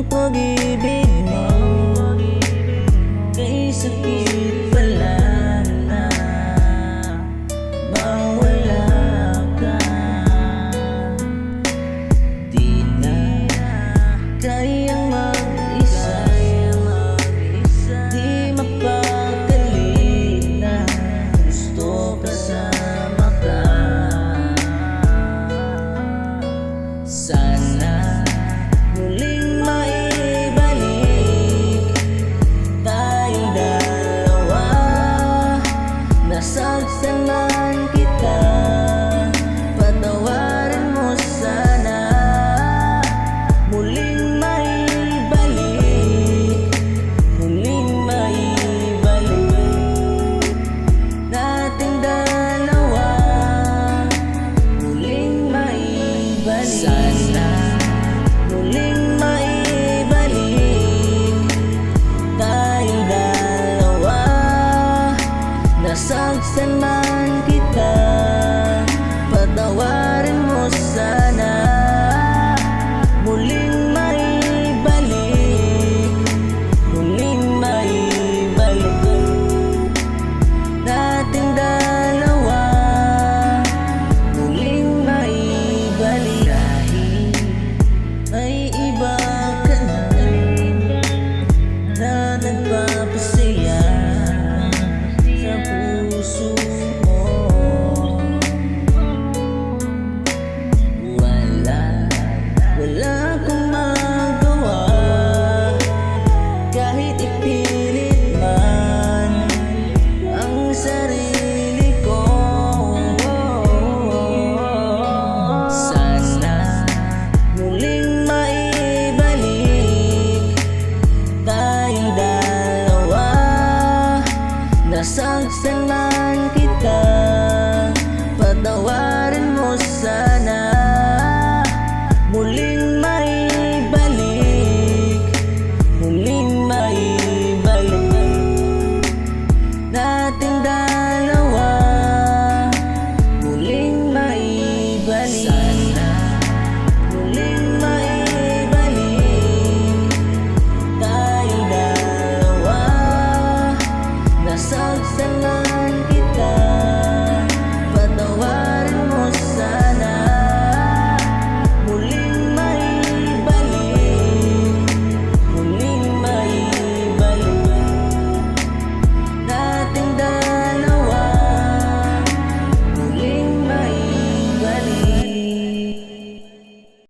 pag-ibig mo kay sakit pala na mawala ka. Di na kayang mag-isa, di mapakali na gusto kasama ka. Sana muling maibalik tayong dalawa. Nasaktan man kita, patawarin mo sana. Muling maibalik, muling maibalik nating dalawa. Muling maibalik, sana muling